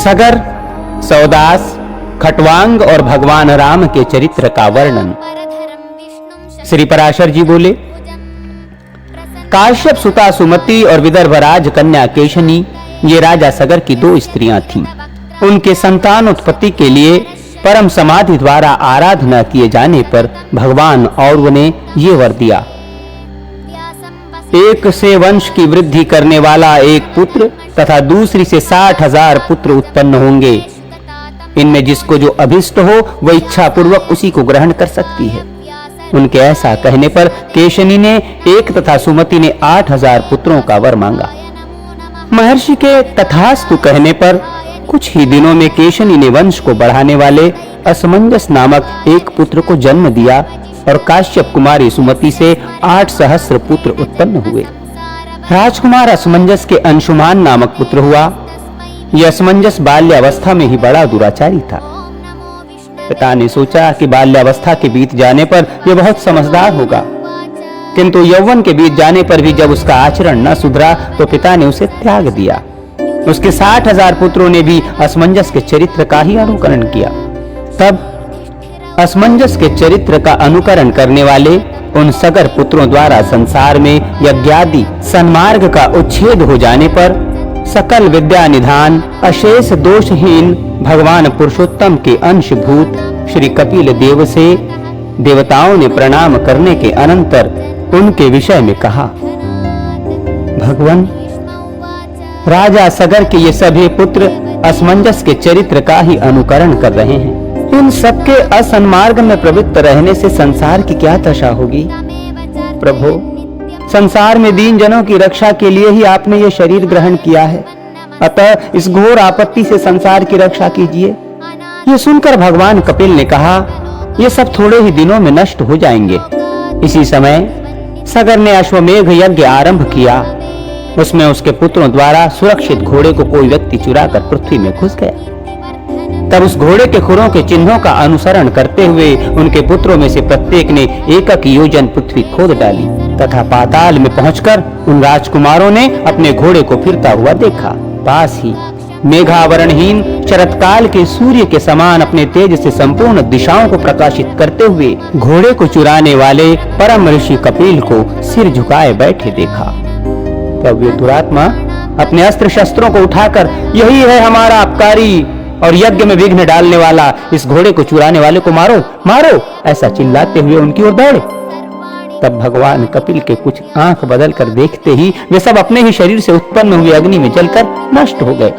सगर, सौदास, खटवांग और भगवान राम के चरित्र का वर्णन। श्री पराशर जी बोले, काश्यप सुता सुमति और विदर्भराज कन्या केशनी ये राजा सगर की 2 स्त्रियां थीं। उनके संतान उत्पत्ति के लिए परम समाधि द्वारा आराधना किए जाने पर भगवान और ने ये वर दिया, एक से वंश की वृद्धि करने वाला एक पुत्र तथा दूसरी से 60,000 पुत्र उत्पन्न होंगे। इनमें जिसको जो अभिष्ट हो वह इच्छा पूर्वक उसी को ग्रहण कर सकती है। उनके ऐसा कहने पर केशनी ने 1 तथा सुमति ने 8,000 पुत्रों का वर मांगा। महर्षि के तथास्तु कहने पर कुछ ही दिनों में केशनी ने वंश को बढ़ाने वाले असमंजस नामक एक पुत्र को जन्म दिया और काश्यप कुमारी सुमति से 8 सहस्र पुत्र उत्पन्न हुए। राजकुमार असमंजस के अंशुमान नामक पुत्र हुआ। यह असमंजस बाल्यावस्था में ही बड़ा दुराचारी था। पिता ने सोचा कि बाल्यावस्था के बीत जाने पर यह बहुत समझदार होगा, किंतु यौवन के बीत जाने पर भी जब उसका आचरण न सुधरा तो पिता ने उसे त्याग दिया। उसके 60,000 पुत्रों ने भी असमंजस के चरित्र का ही अनुकरण किया। तब असमंजस के चरित्र का अनुकरण करने वाले उन सगर पुत्रों द्वारा संसार में यज्ञादि सन्मार्ग का उच्छेद हो जाने पर सकल विद्या निधान अशेष दोषहीन भगवान पुरुषोत्तम के अंशभूत श्री कपिल देव से देवताओं ने प्रणाम करने के अनंतर उनके विषय में कहा, भगवान, राजा सगर के ये सभी पुत्र असमंजस के चरित्र का ही अनुकरण कर रहे हैं। इन सबके असन्मार्ग में प्रवृत्त रहने से संसार की क्या दशा होगी। प्रभु, संसार में दीन जनों की रक्षा के लिए ही आपने ये शरीर ग्रहण किया है, अतः इस घोर आपत्ति से संसार की रक्षा कीजिए। ये सुनकर भगवान कपिल ने कहा, ये सब थोड़े ही दिनों में नष्ट हो जाएंगे। इसी समय सगर ने अश्वमेघ यज्ञ आरंभ किया। उसमें उसके पुत्रों द्वारा सुरक्षित घोड़े को कोई व्यक्ति चुराकर पृथ्वी में घुस गया। तब उस घोड़े के खुरों के चिन्हों का अनुसरण करते हुए उनके पुत्रों में से प्रत्येक ने 1 योजन पृथ्वी खोद डाली तथा पाताल में पहुंचकर उन राजकुमारों ने अपने घोड़े को फिरता हुआ देखा। पास ही मेघावरणहीन शरतकाल के सूर्य के समान अपने तेज से संपूर्ण दिशाओं को प्रकाशित करते हुए घोड़े को चुराने वाले परम ऋषि कपिल को सिर झुकाए बैठे देखा। तब वे दुरात्मा अपने अस्त्र शस्त्रों को उठाकर, यही है हमारा अपकारी और यज्ञ में विघ्न डालने वाला, इस घोड़े को चुराने वाले को मारो मारो, ऐसा चिल्लाते हुए उनकी ओर दौड़े। तब भगवान कपिल के कुछ आंख बदल कर देखते ही वे सब अपने ही शरीर से उत्पन्न हुए अग्नि में जलकर नष्ट हो गए।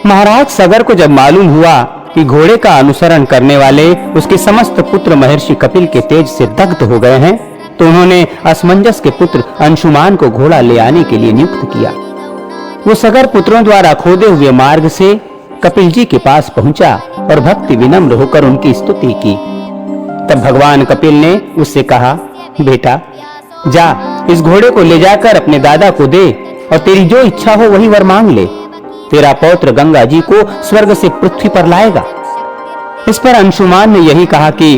महाराज सगर को जब मालूम हुआ कि घोड़े का अनुसरण करने वाले उसके समस्त पुत्र महर्षि कपिल के तेज से दग्ध हो गए हैं, तो उन्होंने असमंजस के पुत्र अंशुमान को घोड़ा ले आने के लिए नियुक्त किया। वो सगर पुत्रों द्वारा खोदे हुए मार्ग से कपिल जी के पास पहुंचा और भक्ति विनम्र होकर उनकी स्तुति की। तब भगवान कपिल ने उससे कहा, बेटा जा, इस घोड़े को ले जाकर अपने दादा को दे और तेरी जो इच्छा हो वही वर मांग ले। तेरा पौत्र गंगा जी को स्वर्ग से पृथ्वी पर लाएगा। इस पर अंशुमान ने यही कहा कि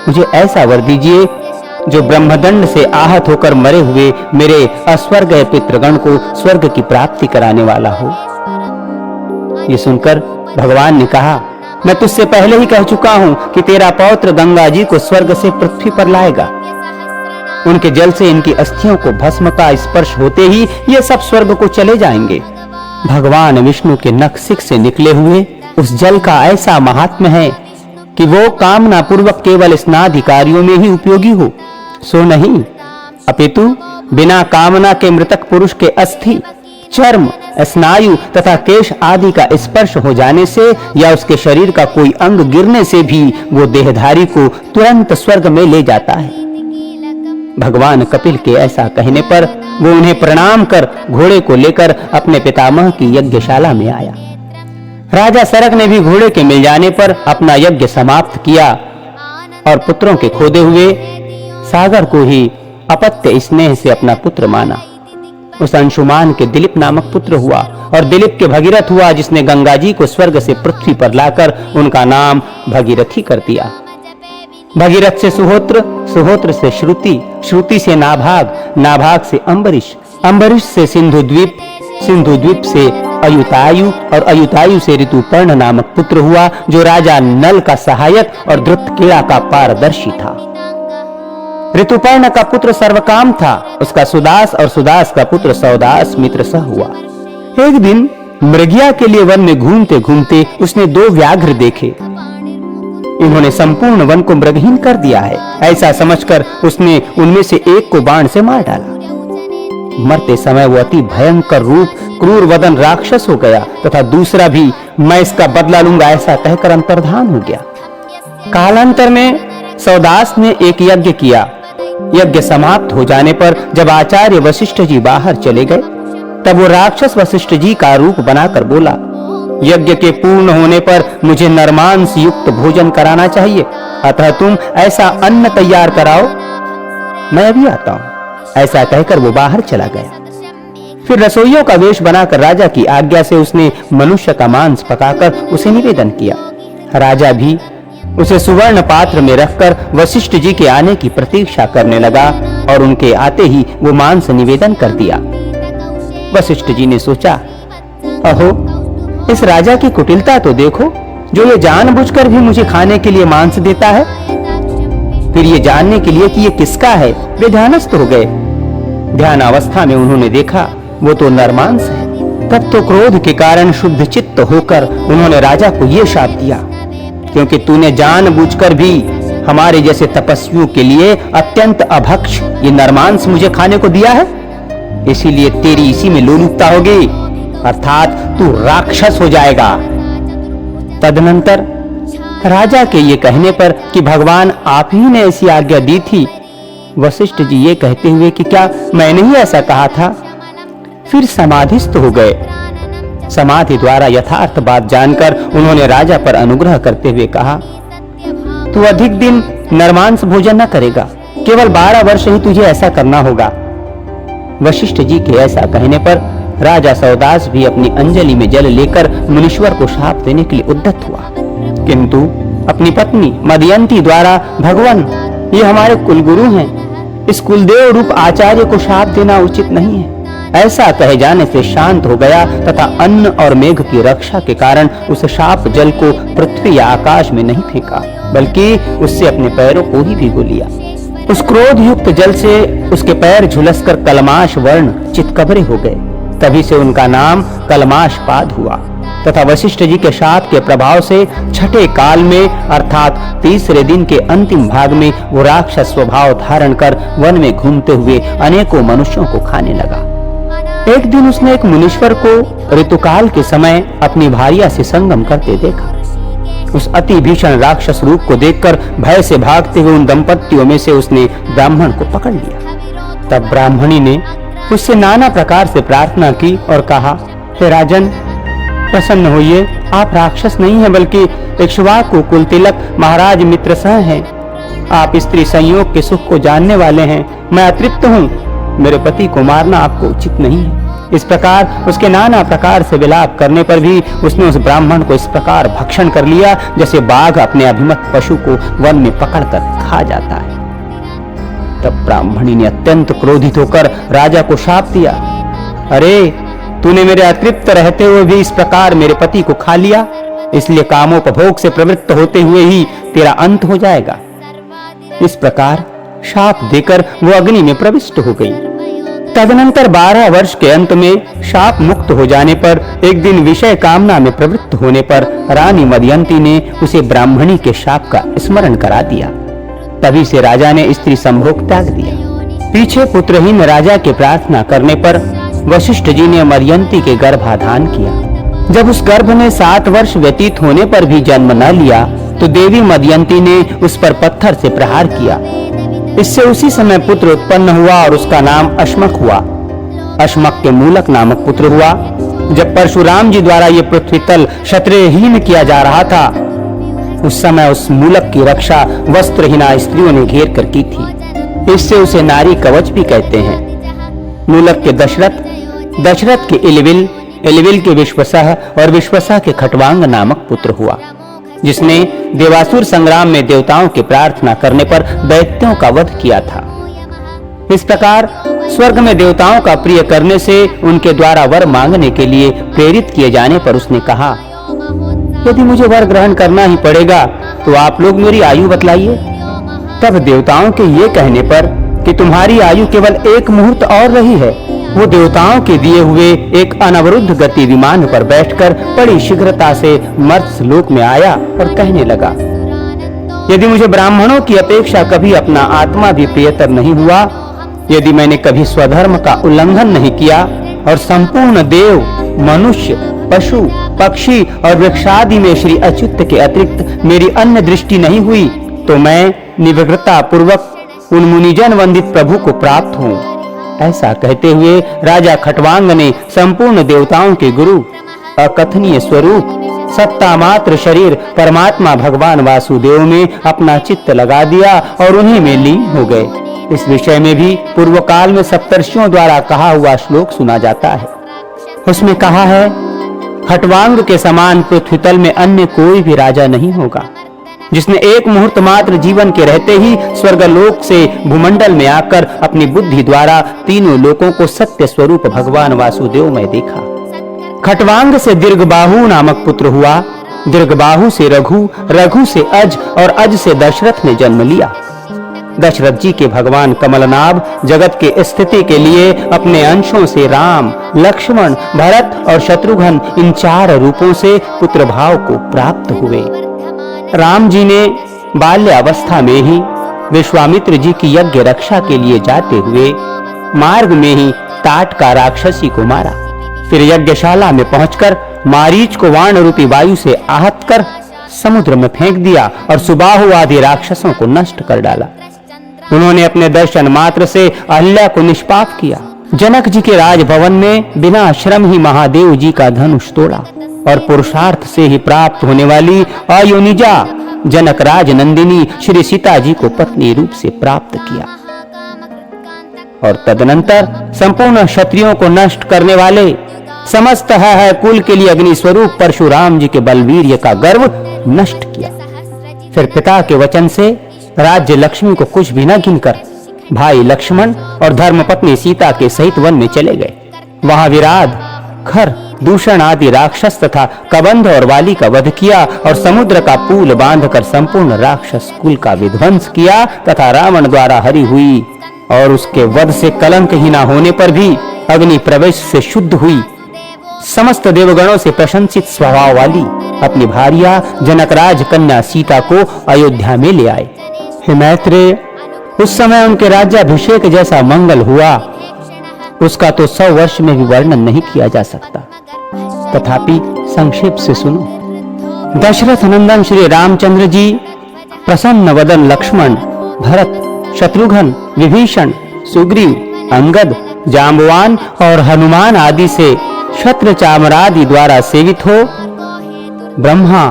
मुझे ऐसा वर दीजिए जो ब्रह्मदंड से आहत होकर मरे हुए मेरे अस्वर्ग पितृगण को स्वर्ग की प्राप्ति कराने वाला हो। ये सुनकर भगवान ने कहा, मैं तुझसे पहले ही कह चुका हूं कि तेरा पौत्र गंगा जी को स्वर्ग से पृथ्वी पर लाएगा। उनके जल से इनकी अस्थियों को भस्म का स्पर्श होते ही ये सब स्वर्ग को चले जाएंगे। भगवान विष्णु के नखशिख से निकले हुए उस जल का ऐसा महात्म्य है कि वो कामना पूर्वक केवल स्नाधिकारियों में ही उपयोगी हो, सो नहीं, अपितु बिना कामना के मृतक पुरुष के अस्थि, चर्म, स्नायु तथा केश आदि का स्पर्श हो जाने से या उसके शरीर का कोई अंग गिरने से भी वो देहधारी को तुरंत स्वर्ग में ले जाता है। भगवान कपिल के ऐसा कहने पर वो उन्हें प्रणाम कर घोड़े को लेकर अपने पितामह की यज्ञशाला में आया। राजा सरक ने भी घोड़े के मिल जाने पर अपना यज्ञ समाप्त किया और पुत्रों के खोदे हुए सागर को ही अपत्य स्नेह से अपना पुत्र माना। उस अंशुमान के दिलीप नामक पुत्र हुआ और दिलीप के भगीरथ हुआ, जिसने गंगा जी को स्वर्ग से पृथ्वी पर लाकर उनका नाम भगीरथी कर दिया। भगीरथ से सुहोत्र, सुहोत्र से श्रुति, श्रुति से नाभाग, नाभाग से अंबरीश, अंबरीश से सिंधु द्वीप, सिंधु द्वीप से अयुतायु और अयुतायु से ऋतुपर्ण नामक पुत्र हुआ, जो राजा नल का सहायक और धृतकेला का पारदर्शी था। ऋतुपर्ण का पुत्र सर्वकाम था, उसका सुदास, और सुदास का पुत्र सौदास मित्रसह हुआ। एक दिन मृगिया के लिए वन में घूमते घूमते उसने 2 व्याघ्र देखे। इन्होंने संपूर्ण वन को मृगहीन कर दिया है। ऐसा समझकर उसने उनमें से एक को बाण से मार डाला। मरते समय वो अति भयंकर रूप क्रूर वदन राक्षस हो गया तथा दूसरा भी मैं इसका बदला लूंगा ऐसा कहकर अंतर्धान हो गया। कालांतर में सौदास ने एक यज्ञ किया। यज्ञ समाप्त हो जाने पर जब आचार्य वशिष्ठ जी बाहर चले गए, तब वो राक्षस वशिष्ठ जी का रूप बनाकर बोला, यज्ञ के पूर्ण होने पर मुझे नरमांस युक्त भोजन कराना चाहिए, अतः तुम ऐसा अन्न तैयार कराओ, मैं अभी आता हूं। ऐसा कहकर वो बाहर चला गया। फिर रसोइयों का वेश बनाकर राजा की आज्ञा से उसने मनुष्य का मांस पकाकर उसे निवेदन किया। राजा भी उसे सुवर्ण पात्र में रखकर वशिष्ठ जी के आने की प्रतीक्षा करने लगा और उनके आते ही वो मांस निवेदन कर दिया। वशिष्ठ जी ने सोचा, अहो, इस राजा की कुटिलता तो देखो, जो ये जानबूझकर भी मुझे खाने के लिए मांस देता है। फिर ये जानने के लिए कि ये किसका है, वे ध्यानस्थ हो गए। ध्यान अवस्था में उन्होंने देखा वो तो नरमांस है। तब तो क्रोध के कारण शुद्ध चित्त होकर उन्होंने राजा को ये शाप दिया, क्योंकि तूने जानबूझकर भी हमारे जैसे तपस्वियों के लिए अत्यंत अभक्ष ये नरमांस मुझे खाने को दिया है, इसीलिए तेरी इसी में लोलुपता होगी, अर्थात तू राक्षस हो जाएगा। तदनंतर राजा के ये कहने पर कि भगवान आप ही ने ऐसी आज्ञा दी थी, वशिष्ठ जी ये कहते हुए कि क्या मैंने ही ऐसा कहा था, फिर समाधिस्थ हो गए। समाधि द्वारा यथार्थ बात जानकर उन्होंने राजा पर अनुग्रह करते हुए कहा, तू अधिक दिन नरमांस भोजन न करेगा, केवल 12 वर्ष ही तुझे ऐसा करना होगा। वशिष्ठ जी के ऐसा कहने पर राजा सौदास भी अपनी अंजलि में जल लेकर मुनीश्वर को शाप देने के लिए उद्यत हुआ, किंतु अपनी पत्नी मदयंती द्वारा, भगवान ये हमारे कुलगुरु हैं, इस कुलदेव रूप आचार्य को शाप देना उचित नहीं है, ऐसा कहे जाने से शांत हो गया तथा अन्न और मेघ की रक्षा के कारण उस शाप जल को पृथ्वी या आकाश में नहीं फेंका, बल्कि उससे अपने पैरों को ही भिगो लिया। उस क्रोध युक्त जल से उसके पैर झुलसकर कलमाश वर्ण चितकबरे हो गए। तभी से उनका नाम कलमाशपाद हुआ तथा वशिष्ठ जी के शाप के प्रभाव से छठे काल में अर्थात 3रे दिन के अंतिम भाग में वो राक्षस स्वभाव धारण कर वन में घूमते हुए अनेकों मनुष्यों को खाने लगा। एक दिन उसने एक मुनीश्वर को ऋतुकाल के समय अपनी भार्या से संगम करते देखा। उस अति भीषण राक्षस रूप को देखकर भय से भागते हुए उन दंपतियों में से उसने ब्राह्मण को पकड़ लिया। तब ब्राह्मणी ने उससे नाना प्रकार से प्रार्थना की और कहा, हे राजन, प्रसन्न होइए, आप राक्षस नहीं हैं बल्कि इक्ष्वाकु कुल तिलक महाराज मित्रसह हैं। आप स्त्री संयोग के सुख को जानने वाले हैं। मैं अतृप्त हूँ, मेरे पति को मारना आपको उचित नहीं है। इस प्रकार उसके नाना प्रकार से विलाप करने पर भी उसने उस ब्राह्मण को इस प्रकार भक्षण कर लिया जैसे बाघ अपने अभिमत पशु को वन में पकड़कर खा जाता है। तब ब्राह्मणी ने अत्यंत क्रोधित होकर राजा को शाप दिया, अरे तूने मेरे अतृप्त रहते हुए भी इस प्रकार मेरे पति को खा लिया, इसलिए कामोपभोग से प्रवृत्त होते हुए ही तेरा अंत हो जाएगा। इस प्रकार शाप देकर वो अग्नि में प्रविष्ट हो गई। तदनंतर 12 वर्ष के अंत में शाप मुक्त हो जाने पर एक दिन विषय कामना में प्रवृत्त होने पर रानी मदयंती ने उसे ब्राह्मणी के शाप का स्मरण करा दिया। तभी से राजा ने स्त्री संभोग त्याग दिया। पीछे पुत्रहीन राजा के प्रार्थना करने पर वशिष्ठ जी ने मदयंती के गर्भाधान किया। जब उस गर्भ ने 7 वर्ष व्यतीत होने पर भी जन्म न लिया तो देवी मदयंती ने उस पर पत्थर से प्रहार किया। इससे उसी समय पुत्र उत्पन्न हुआ और उसका नाम अश्मक हुआ। अश्मक के मूलक नामक पुत्र हुआ। जब परशुराम जी द्वारा ये पृथ्वी तल क्षत्रियहीन किया जा रहा था, उस समय उस मूलक की रक्षा वस्त्रहीना स्त्रियों ने घेर कर की थी। इससे उसे नारी कवच भी कहते हैं। मूलक के दशरथ, दशरथ के इलविल, इलविल के विश्वसह और विश्वसह के खटवांग नामक पुत्र हुआ, जिसने देवासुर संग्राम में देवताओं की प्रार्थना करने पर दैत्यों का वध किया था। इस प्रकार स्वर्ग में देवताओं का प्रिय करने से उनके द्वारा वर मांगने के लिए प्रेरित किए जाने पर उसने कहा, यदि मुझे वर ग्रहण करना ही पड़ेगा तो आप लोग मेरी आयु बतलाइए। तब देवताओं के ये कहने पर कि तुम्हारी आयु केवल 1 मुहूर्त और रही है, वो देवताओं के दिए हुए एक अनवरुद्ध गति विमान पर बैठकर बड़ी शीघ्रता से मर्त्य लोक में आया और कहने लगा, यदि मुझे ब्राह्मणों की अपेक्षा कभी अपना आत्मा भी प्रियतर नहीं हुआ, यदि मैंने कभी स्वधर्म का उल्लंघन नहीं किया और संपूर्ण देव, मनुष्य, पशु, पक्षी और वृक्षादि में श्री अच्युत के अतिरिक्त मेरी अन्य दृष्टि नहीं हुई, तो मैं निवृत्ता पूर्वक उन मुनिजन वंदित प्रभु को प्राप्त हूँ। ऐसा कहते हुए राजा खटवांग ने संपूर्ण देवताओं के गुरु, अकथनीय स्वरूप, सत्ता मात्र शरीर परमात्मा भगवान वासुदेव में अपना चित्त लगा दिया और उन्हीं में लीन हो गए। इस विषय में भी पूर्व काल में सप्तर्षियों द्वारा कहा हुआ श्लोक सुना जाता है। उसमें कहा है, खटवांग के समान पृथ्वी तल में अन्य कोई भी राजा नहीं होगा, जिसने 1 मुहूर्त मात्र जीवन के रहते ही स्वर्गलोक से भूमंडल में आकर अपनी बुद्धि द्वारा तीनों लोकों को सत्य स्वरूप भगवान वासुदेव में देखा। खटवांग से दीर्घबाहु नामक पुत्र हुआ, दीर्घबाहु से रघु, रघु से अज और अज से दशरथ ने जन्म लिया। दशरथ जी के भगवान कमलनाभ जगत के स्थिति के लिए अपने अंशों से राम, लक्ष्मण, भरत और शत्रुघ्न इन 4 रूपों से पुत्र भाव को प्राप्त हुए। राम जी ने बाल्य अवस्था में ही विश्वामित्र जी की यज्ञ रक्षा के लिए जाते हुए मार्ग में ही ताटका राक्षसी को मारा। फिर यज्ञशाला में पहुंचकर मारीच को वाण रूपी वायु से आहत कर समुद्र में फेंक दिया और सुबाहु आदि राक्षसों को नष्ट कर डाला। उन्होंने अपने दर्शन मात्र से अहल्या को निष्पाप किया। जनक जी के राजभवन में बिना श्रम ही महादेव जी का धनुष तोड़ा और पुरुषार्थ से ही प्राप्त होने वाली अयोनिजा जनक राज नंदिनी श्री सीता जी को पत्नी रूप से प्राप्त किया। और तदनंतर संपूर्ण क्षत्रियों को नष्ट करने वाले समस्त है कुल के लिए अग्नि स्वरूप परशुराम जी के बलवीर्य का गर्व नष्ट किया। फिर पिता के वचन से राज्य लक्ष्मी को कुछ भी न गिनकर भाई लक्ष्मण और धर्मपत्नी सीता के सहित वन में चले गए। वहां विराध, खर, दूषण आदि राक्षस तथा कबंध और वाली का वध किया और समुद्र का पुल बांधकर संपूर्ण राक्षस कुल का विध्वंस किया तथा रावण द्वारा हरी हुई और उसके वध से कलंक ही न होने पर भी अग्नि प्रवेश से शुद्ध हुई समस्त देवगणों से प्रशंसित स्वभाव वाली अपनी भार्या जनकराज कन्या सीता को अयोध्या में ले आए। हे मैत्रेय, उस समय उनके राज्याभिषेक जैसा मंगल हुआ उसका तो 100 वर्ष में भी वर्णन नहीं किया जा सकता। तथापि संक्षेप से सुनो। दशरथ नंदन श्री रामचंद्र जी प्रसन्न वदन लक्ष्मण, भरत, शत्रुघ्न, विभीषण, सुग्रीव, अंगद, जाम्बवान और हनुमान आदि से क्षत्र चामरादि द्वारा सेवित हो ब्रह्मा,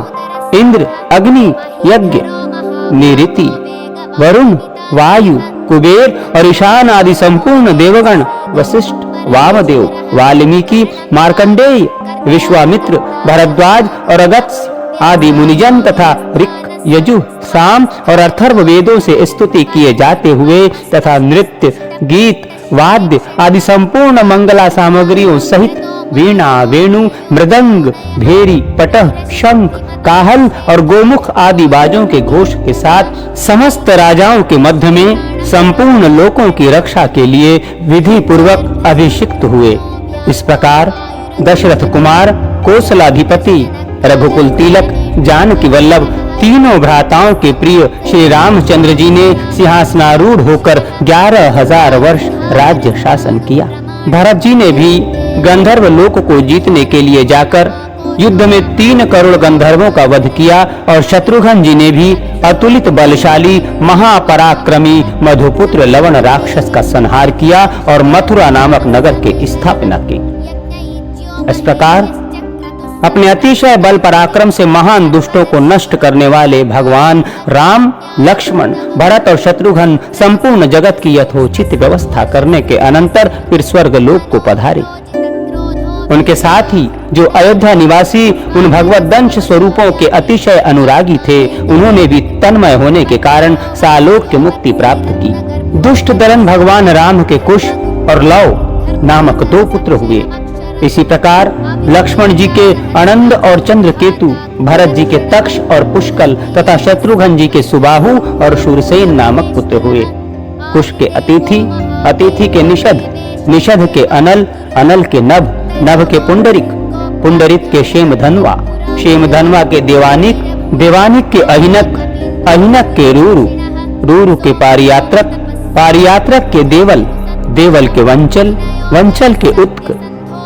इंद्र, अग्नि, यज्ञ, निरिति, वरुण, वायु, कुबेर और ईशान आदि संपूर्ण देवगण, वशिष्ठ, वामदेव, वाल्मीकि, मार्कंडेय, विश्वामित्र, भरद्वाज और अगस्त्य आदि मुनिजन तथा ऋक्, यजुः, साम और अथर्व वेदों से स्तुति किए जाते हुए तथा नृत्य, गीत, वाद्य आदि संपूर्ण मंगला सामग्रियों सहित वीणा, वेणु, मृदंग, भेरी, पटह, शंख, काहल और गोमुख आदि बाजों के घोष के साथ समस्त राजाओं के मध्य में संपूर्ण लोकों की रक्षा के लिए विधि पूर्वक अभिषिक्त हुए। इस प्रकार दशरथ कुमार, कौशलाधिपति, रघुकुल तिलक, जानकी वल्लभ तीनों भ्राताओं के प्रिय श्री रामचंद्र जी ने सिंहासनारूढ़ होकर 11,000 वर्ष राज्य शासन किया। भरत जी ने भी गंधर्व लोक को जीतने के लिए जाकर युद्ध में 3 करोड़ गंधर्वों का वध किया और शत्रुघ्न जी ने भी अतुलित बलशाली महापराक्रमी मधुपुत्र लवण राक्षस का संहार किया और मथुरा नामक नगर की स्थापना की। इस प्रकार अपने अतिशय बल पराक्रम से महान दुष्टों को नष्ट करने वाले भगवान राम, लक्ष्मण, भरत और शत्रुघ्न संपूर्ण जगत की यथोचित व्यवस्था करने के अनंतर फिर स्वर्ग लोक को पधारे। उनके साथ ही जो अयोध्या निवासी उन भगवत दंश स्वरूपों के अतिशय अनुरागी थे, उन्होंने भी तन्मय होने के कारण सालोक की मुक्ति प्राप्त की। दुष्ट दलन भगवान राम के कुश और लव नामक 2 पुत्र हुए। इसी प्रकार लक्ष्मण जी के आनंद और चंद्रकेतु, भरत जी के तक्ष और पुष्कल तथा शत्रुघ्न जी के सुबाहु और शूरसेन नामक पुत्र हुए। कुश के अतिथि, अतिथि के निषद, निषद के अनल, अनल के नभ, नभ के पुंडरिक, पुंडरिक के शेमधनवा, शेमधनवा के देवानिक, देवानिक के अहिनक, अहिनक के रूरु, रूरु के पारियात्रक, पारियात्रक के देवल, देवल के वंचल, वंचल के उत्क,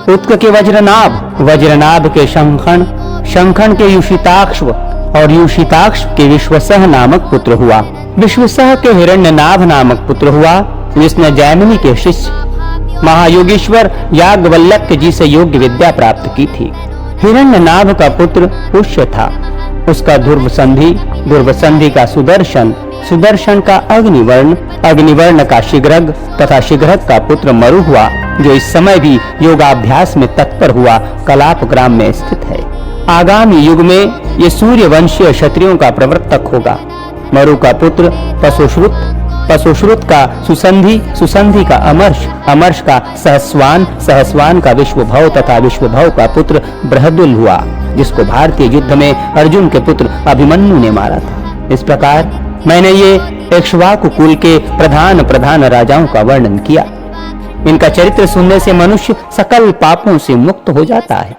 उत्क के वज्रनाभ, वज्रनाभ के शंखन, शंखन के युषिताक्ष और युषिताक्ष के विश्वसह नामक पुत्र हुआ। विश्वसह के हिरण्यनाभ नामक पुत्र हुआ, जिसने जैमिनी के शिष्य महायोगेश्वर याज्ञवल्क्य जी से योग विद्या प्राप्त की थी। हिरण्यनाभ का पुत्र पुष्य था, उसका ध्रुव संधि, ध्रुव संधि का सुदर्शन, सुदर्शन का अग्निवर्ण, अग्निवर्ण का शिग्रग तथा शिग्रग का पुत्र मरु हुआ, जो इस समय भी योगाभ्यास में तत्पर हुआ कलाप ग्राम में स्थित है। आगामी युग में ये सूर्य वंशीय क्षत्रियों का प्रवर्तक होगा। मरु का पुत्र पशुश्रुत, पशुश्रुत का सुसंधि, सुसंधि का अमर्ष, अमर्ष का सहस्वान, सहस्वान का विश्वभव तथा विश्वभव का पुत्र बृहदुल हुआ, जिसको भारतीय युद्ध में अर्जुन के पुत्र अभिमन्यु ने मारा था। इस प्रकार मैंने ये इक्ष्वाकु कुल के प्रधान प्रधान राजाओं का वर्णन किया। इनका चरित्र सुनने से मनुष्य सकल पापों से मुक्त हो जाता है।